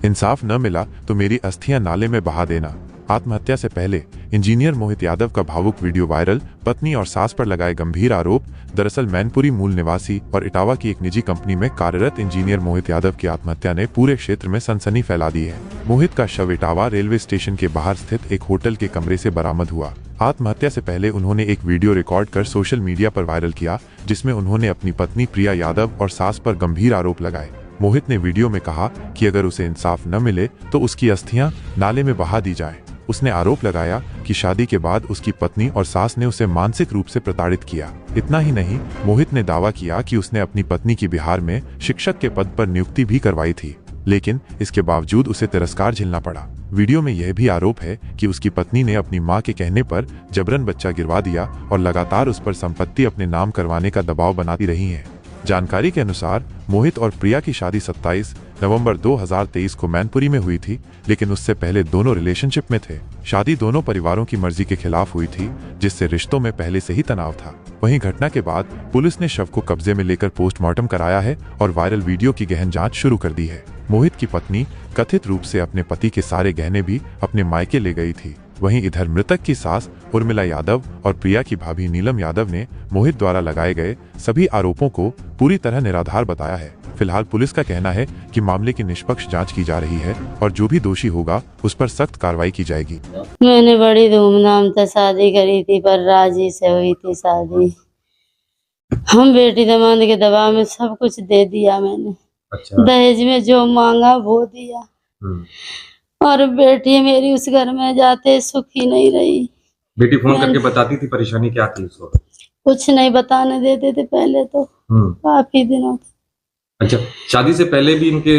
इंसाफ न मिला तो मेरी अस्थियां नाले में बहा देना। आत्महत्या से पहले इंजीनियर मोहित यादव का भावुक वीडियो वायरल। पत्नी और सास पर लगाए गंभीर आरोप। दरअसल मैनपुरी मूल निवासी और इटावा की एक निजी कंपनी में कार्यरत इंजीनियर मोहित यादव की आत्महत्या ने पूरे क्षेत्र में सनसनी फैला दी है। मोहित का शव इटावा रेलवे स्टेशन के बाहर स्थित एक होटल के कमरे से बरामद हुआ। आत्महत्या से पहले उन्होंने एक वीडियो रिकॉर्ड कर सोशल मीडिया पर वायरल किया, जिसमें उन्होंने अपनी पत्नी प्रिया यादव और सास पर गंभीर आरोप लगाए। मोहित ने वीडियो में कहा कि अगर उसे इंसाफ न मिले तो उसकी अस्थियां नाले में बहा दी जाए। उसने आरोप लगाया कि शादी के बाद उसकी पत्नी और सास ने उसे मानसिक रूप से प्रताड़ित किया। इतना ही नहीं, मोहित ने दावा किया कि उसने अपनी पत्नी की बिहार में शिक्षक के पद पर नियुक्ति भी करवाई थी, लेकिन इसके बावजूद उसे तिरस्कार झेलना पड़ा। वीडियो में यह भी आरोप है कि उसकी पत्नी ने अपनी मां के कहने पर जबरन बच्चा गिरवा दिया और लगातार उस पर संपत्ति अपने नाम करवाने का दबाव बनाती रही है। जानकारी के अनुसार मोहित और प्रिया की शादी 27 नवंबर 2023 को मैनपुरी में हुई थी, लेकिन उससे पहले दोनों रिलेशनशिप में थे। शादी दोनों परिवारों की मर्जी के खिलाफ हुई थी, जिससे रिश्तों में पहले से ही तनाव था। वहीं घटना के बाद पुलिस ने शव को कब्जे में लेकर पोस्टमार्टम कराया है और वायरल वीडियो की गहन जांच शुरू कर दी है। मोहित की पत्नी कथित रूप से अपने पति के सारे गहने भी अपने मायके ले गई थी। वहीं इधर मृतक की सास उर्मिला यादव और प्रिया की भाभी नीलम यादव ने मोहित द्वारा लगाए गए सभी आरोपों को पूरी तरह निराधार बताया है। फिलहाल पुलिस का कहना है कि मामले की निष्पक्ष जांच की जा रही है और जो भी दोषी होगा उस पर सख्त कार्रवाई की जाएगी। मैंने बड़ी धूमधाम से शादी करी थी, पर राजी से हुई थी शादी। हम बेटी दामाद के दबाव में सब कुछ दे दिया मैंने। अच्छा। दहेज में जो मांगा वो दिया। और बेटी मेरी उस घर में जाते सुखी नहीं रही। बेटी फोन करके बताती थी परेशानी क्या थी उस वक्त? कुछ नहीं बताने देते थे पहले तो, काफी दिनों तक। अच्छा, शादी से पहले भी इनके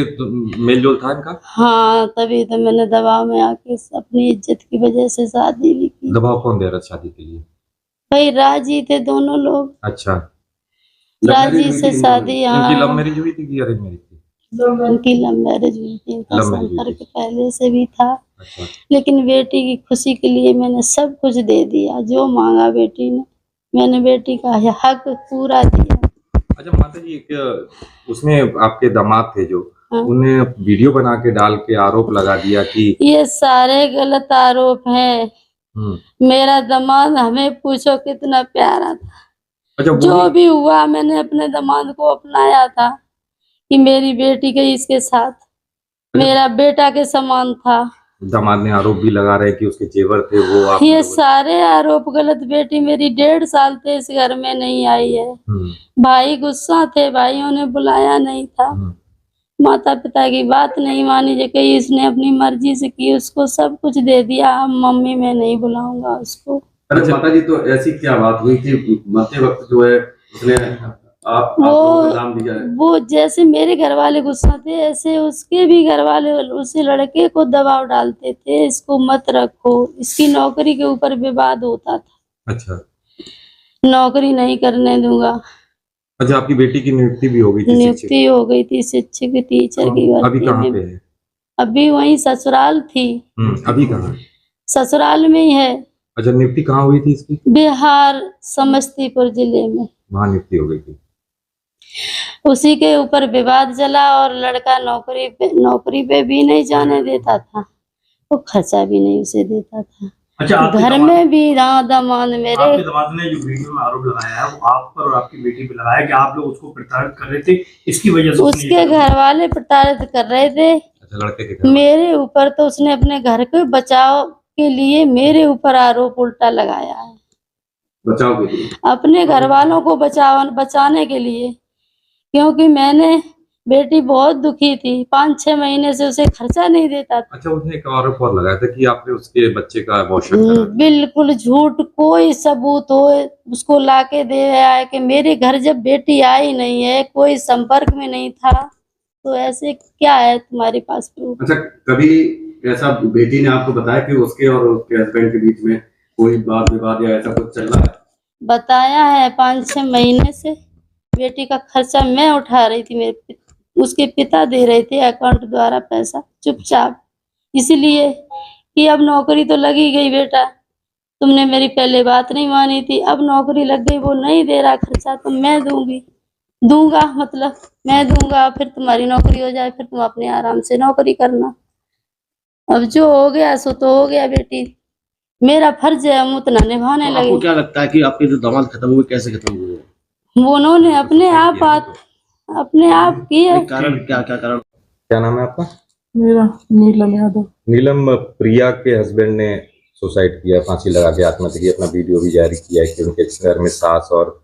मेल जोल था इनका? हाँ, तभी तो मैंने दबाव में आके अपनी इज्जत की वजह से शादी भी की। दबाव कौन दे रहा था शादी के लिए? भाई राजी थे दोनों लोग। अच्छा, राजी से शादी। हाँ, इनकी लव मैरिज हुई थी कि अरेंज मैरिज थी? उनकी लव मैरिज हुई थी। इनका संपर्क पहले से भी था। अच्छा। लेकिन बेटी की खुशी के लिए मैंने सब कुछ दे दिया, जो मांगा बेटी ने मैंने बेटी का हक पूरा दिया। अच्छा माता जी, उसने आपके दामाद थे जो, हाँ? उन्हें वीडियो बना के डाल के आरोप लगा दिया कि ये सारे गलत आरोप हैं। मेरा दामाद हमें पूछो कितना प्यारा था। अच्छा, जो भी हुआ मैंने अपने दामाद को अपनाया था कि मेरी बेटी के इसके साथ मेरा बेटा के समान था। दामाद ने आरोप भी लगा रहे कि उसके जेवर थे वो आप। ये सारे आरोप गलत। बेटी मेरी 1.5 साल से इस घर में नहीं आई है। भाई गुस्सा थे, भाइयों ने बुलाया नहीं था। माता पिता की बात नहीं मानी, जो कही इसने अपनी मर्जी से की, उसको सब कुछ दे दिया। अब मम्मी मैं नहीं बुलाऊंगा उसको। अरे माता जी, तो ऐसी क्या बात हुई थी मरते वक्त जो है उसने आप नाम दिया है? वो जैसे मेरे घर वाले गुस्सा थे, ऐसे उसके भी घर वाले उसी लड़के को दबाव डालते थे, इसको मत रखो। इसकी नौकरी के ऊपर विवाद होता था। अच्छा। नौकरी नहीं करने दूंगा। अच्छा, आपकी बेटी की नियुक्ति भी हो गई थी? नियुक्ति हो गई थी शिक्षक टीचर की। अभी कहाँ पे है? अभी वहीं ससुराल थी। अभी कहाँ है? ससुराल में ही है। अच्छा, नियुक्ति कहाँ हुई थी इसकी? बिहार समस्तीपुर जिले में। वहाँ नियुक्ति हो गई थी। उसी के ऊपर विवाद चला और लड़का नौकरी पे भी नहीं जाने देता था, वो खर्चा भी नहीं उसे देता था। अच्छा, घर में भी दामाद मेरे। आपके दामाद ने जो वीडियो में आरोप लगाया है वो आप पर और आपकी बेटी पे लगाया कि आप लोग उसको प्रताड़ित कर रहे थे, इसकी वजह से उसके घर वाले प्रताड़ित कर रहे थे। अच्छा, लड़के के मेरे ऊपर तो उसने अपने घर के बचाव के लिए मेरे ऊपर आरोप उल्टा लगाया है। बचाव के लिए? अपने घर वालों को बचाने के लिए, क्योंकि मैंने बेटी बहुत दुखी थी। 5-6 महीने से उसे खर्चा नहीं देता था। अच्छा, उसने एक आरोप और लगाया था कि आपने उसके बच्चे का अबॉर्शन करा दिया। बिल्कुल झूठ। कोई सबूत हो उसको लाके दे आया कि मेरे घर जब बेटी आई नहीं है, कोई संपर्क में नहीं था, तो ऐसे क्या है तुम्हारे पास प्रूफ? अच्छा, कभी ऐसा बेटी ने आपको बताया कि उसके और उसके हस्बैंड के बीच में कोई वाद विवाद या ऐसा कुछ चल रहा है? बताया है। 5-6 महीने से बेटी का खर्चा मैं उठा रही थी, मेरे उसके पिता दे रहे थे अकाउंट द्वारा पैसा चुपचाप, इसलिए कि अब नौकरी तो लगी गई बेटा, तुमने मेरी पहले बात नहीं मानी थी, अब नौकरी लग गई, वो नहीं दे रहा खर्चा तो मैं दूंगी। दूंगा, मतलब मैं दूंगा, फिर तुम्हारी नौकरी हो जाए, फिर तुम अपने आराम से नौकरी करना। अब जो हो गया सो तो हो गया बेटी, मेरा फर्ज है हम उतना निभाने तो आपको लगे। क्या लगता है कि आपके जो दामाद खत्म हुए कैसे खत्म हुए? वो उन्होंने अपने आप की है। नहीं, कारण क्या कारण? क्या नाम है आपका? मेरा नीलम यादव। नीलम, प्रिया के हस्बैंड ने सुसाइड किया, फांसी लगा के आत्महत्या की। अपना वीडियो भी जारी किया है कि उनके घर में सास और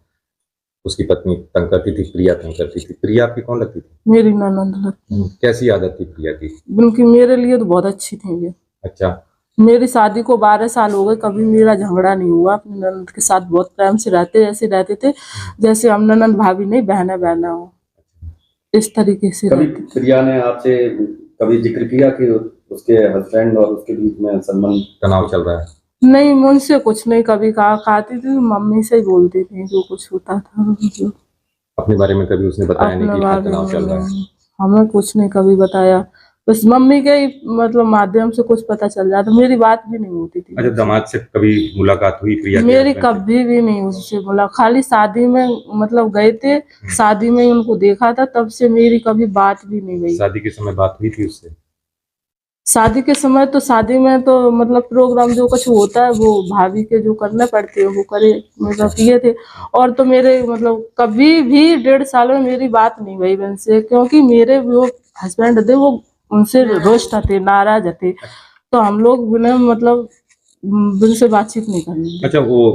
उसकी पत्नी तंग करती थी, प्रिया तंग करती थी। प्रिया आपकी कौन लगती थी? मेरी ननद लगती। कैसी आदत थी प्रिया की? उनकी मेरे लिए तो बहुत अच्छी थी ये। अच्छा। मेरी शादी को 12 साल हो गए, कभी मेरा झगड़ा नहीं हुआ। अपनी ननद के साथ बहुत प्रेम से ऐसे रहते थे जैसे हम ननद भाभी नहीं, बहना बहना हो, इस तरीके से। कभी प्रिया ने आपसे कभी जिक्र किया कि उसके हस्बैंड और उसके बीच में संबंध तनाव चल रहा है? नहीं, मुझसे कुछ नहीं कभी कहा, खाती थी मम्मी से ही बोलती थी जो कुछ होता था। अपने बारे में कभी उसने बताया नहीं कि इतना तनाव चल रहा है? हमें कुछ नहीं कभी बताया, बस मम्मी के ही मतलब माध्यम से कुछ पता चल जाता। मेरी बात भी नहीं होती थी। अच्छा, दामाद से कभी मुलाकात हुई प्रिया के मेरी husband से? कभी भी नहीं उससे बोला, खाली शादी में मतलब गए थे, शादी में ही उनको देखा था, तब से मेरी कभी बात भी नहीं हुई। शादी के समय बात हुई थी उससे? शादी के समय तो शादी में तो मतलब प्रोग्राम जो कुछ होता है वो भाभी के जो करने पड़ते हैं वो करे, मतलब किए थे। और तो मेरे मतलब कभी भी 1.5 साल में मेरी बात नहीं हुई उनसे, क्योंकि मेरे वो हस्बैंड थे वो उनसे रोस्ट थे, नाराज थे, तो हम लोग बिना मतलब उनसे बातचीत नहीं करनी। अच्छा, वो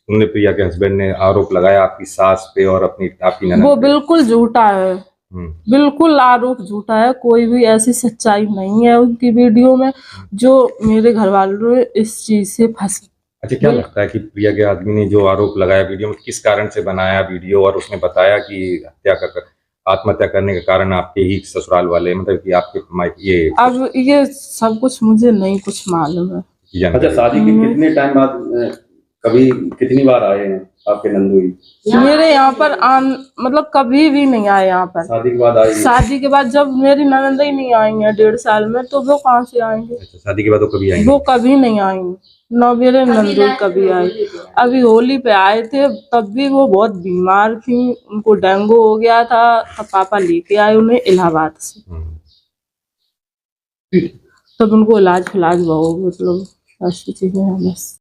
उन्होंने, प्रिया के हस्बैंड ने आरोप लगाया आपकी सास पे और आपकी ननद वो पे। बिल्कुल झूठा है, बिल्कुल आरोप झूठा है। कोई भी ऐसी सच्चाई नहीं है उनकी वीडियो में जो मेरे घर वालों ने इस चीज से फंसे। अच्छा, क्या लगता है कि प्रिया के आदमी ने जो आरोप लगाया वीडियो में, किस कारण से बनाया वीडियो? और उसने बताया कि आत्महत्या करने का कारण आपके ही ससुराल वाले, मतलब कि आपके ये? अब ये सब कुछ मुझे नहीं कुछ मालूम है। अच्छा, शादी के कितने टाइम बाद कभी कितनी बार आए हैं आपके नंदोई? मेरे यहाँ पर मतलब कभी भी नहीं आए यहाँ पर। शादी के बाद आए? शादी के बाद जब मेरी ननद ही नहीं आई है 1.5 साल में, तो वो कहाँ से आएंगे? अच्छा, शादी के बाद वो कभी आएंगे? वो कभी नहीं आएंगे, न मेरे नंदोई कभी आए। अभी होली पे आए थे, तब भी वो बहुत बीमार थी, उनको डेंगू हो गया था, तब पापा लेके आए उन्हें इलाहाबाद से, तब उनको इलाज बहुत मतलब ऐसी चीजें हैं बस।